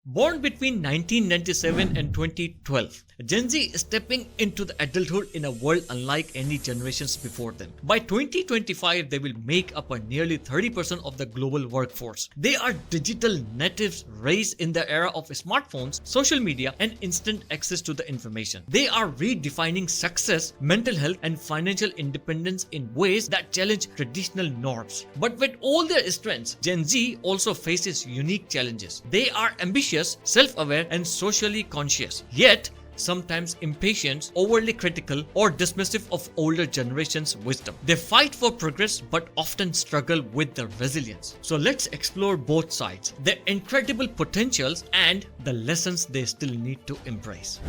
Born between 1997 and 2012, Gen Z is stepping into the adulthood in a world unlike any generations before them. By 2025, they will make up a nearly 30% of the global workforce. They are digital natives raised in the era of smartphones, social media, and instant access to the information. They are redefining success, mental health, and financial independence in ways that challenge traditional norms. But with all their strengths, Gen Z also faces unique challenges. They are ambitious, self-aware, and socially conscious, yet sometimes impatient, overly critical, or dismissive of older generations' wisdom. They fight for progress but often struggle with their resilience. So let's explore both sides, their incredible potentials and the lessons they still need to embrace.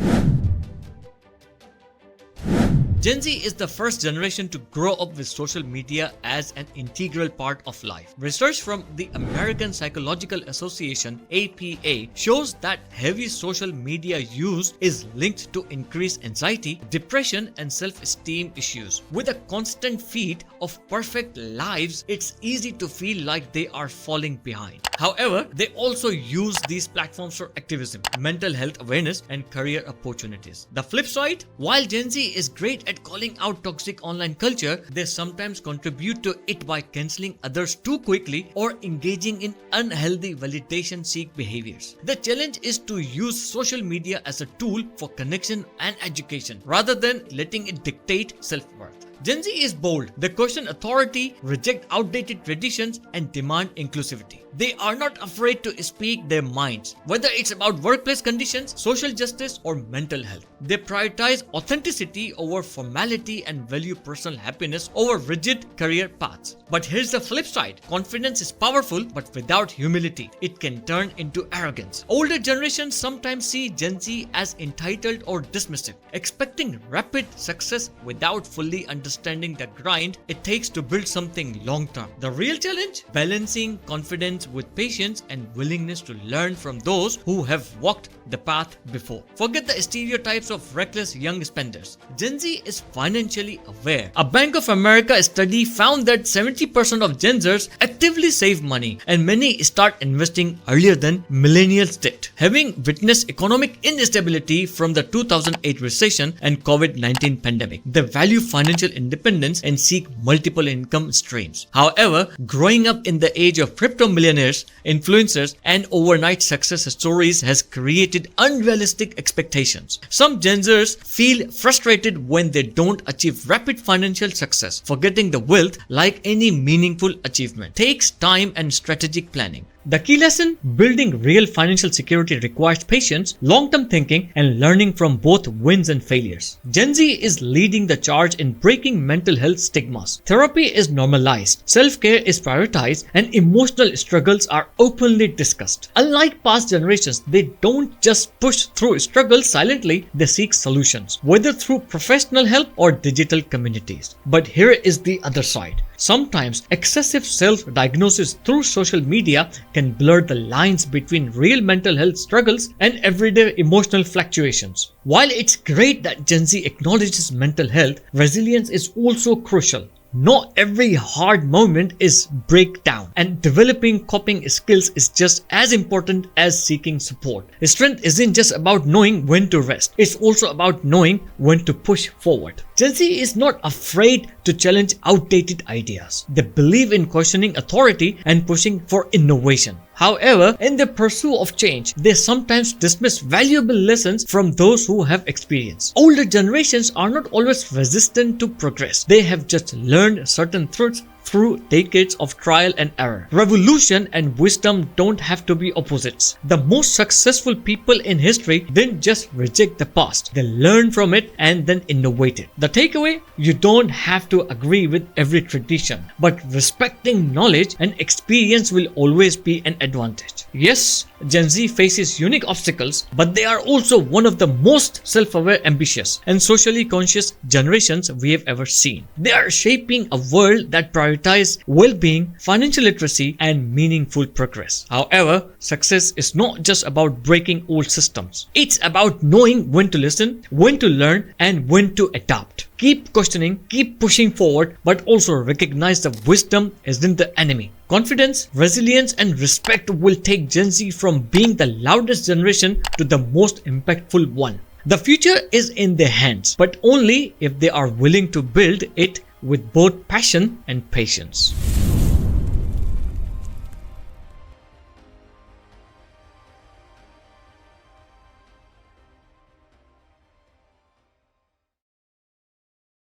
Gen Z is the first generation to grow up with social media as an integral part of life. Research from the American Psychological Association (APA) shows that heavy social media use is linked to increased anxiety, depression, and self-esteem issues. With a constant feed of perfect lives, it's easy to feel like they are falling behind. However, they also use these platforms for activism, mental health awareness, and career opportunities. The flip side, while Gen Z is great at calling out toxic online culture, they sometimes contribute to it by canceling others too quickly or engaging in unhealthy validation-seek behaviors. The challenge is to use social media as a tool for connection and education, rather than letting it dictate self-worth. Gen Z is bold. They question authority, reject outdated traditions, and demand inclusivity. They are not afraid to speak their minds, whether it's about workplace conditions, social justice, or mental health. They prioritize authenticity over formality and value personal happiness over rigid career paths. But here's the flip side. Confidence is powerful, but without humility, it can turn into arrogance. Older generations sometimes see Gen Z as entitled or dismissive, expecting rapid success without fully understanding the grind it takes to build something long-term. The real challenge? Balancing confidence with patience and willingness to learn from those who have walked the path before. Forget the stereotypes of reckless young spenders. Gen Z is financially aware. A Bank of America study found that 70% of Gen Zers actively save money, and many start investing earlier than millennials did. Having witnessed economic instability from the 2008 recession and COVID-19 pandemic, they value financial independence and seek multiple income streams. However, growing up in the age of crypto millionaires, influencers, and overnight success stories has created unrealistic expectations. Some Gen Zers feel frustrated when they don't achieve rapid financial success, forgetting the wealth, like any meaningful achievement, takes time and strategic planning. The key lesson: building real financial security requires patience, long-term thinking, and learning from both wins and failures. Gen Z is leading the charge in breaking mental health stigmas. Therapy is normalized, self-care is prioritized, and emotional struggles are openly discussed. Unlike past generations, they don't just push through struggles silently, they seek solutions, whether through professional help or digital communities. But here is the other side. Sometimes excessive self-diagnosis through social media can blur the lines between real mental health struggles and everyday emotional fluctuations. While it's great that Gen Z acknowledges mental health, resilience is also crucial. Not every hard moment is breakdown, and developing coping skills is just as important as seeking support. Strength isn't just about knowing when to rest, it's also about knowing when to push forward. Gen Z is not afraid to challenge outdated ideas. They believe in questioning authority and pushing for innovation. However, in the pursuit of change, they sometimes dismiss valuable lessons from those who have experience. Older generations are not always resistant to progress. They have just learned certain truths through decades of trial and error. Revolution and wisdom don't have to be opposites. The most successful people in history didn't just reject the past. They learned from it and then innovated. The takeaway? You don't have to agree with every tradition, but respecting knowledge and experience will always be an advantage. Yes, Gen Z faces unique obstacles, but they are also one of the most self-aware, ambitious, and socially conscious generations we have ever seen. They are shaping a world that prioritizes prioritize well-being, financial literacy, and meaningful progress. However, success is not just about breaking old systems. It's about knowing when to listen, when to learn, and when to adapt. Keep questioning, keep pushing forward, but also recognize that wisdom isn't the enemy. Confidence, resilience, and respect will take Gen Z from being the loudest generation to the most impactful one. The future is in their hands, but only if they are willing to build it with both passion and patience.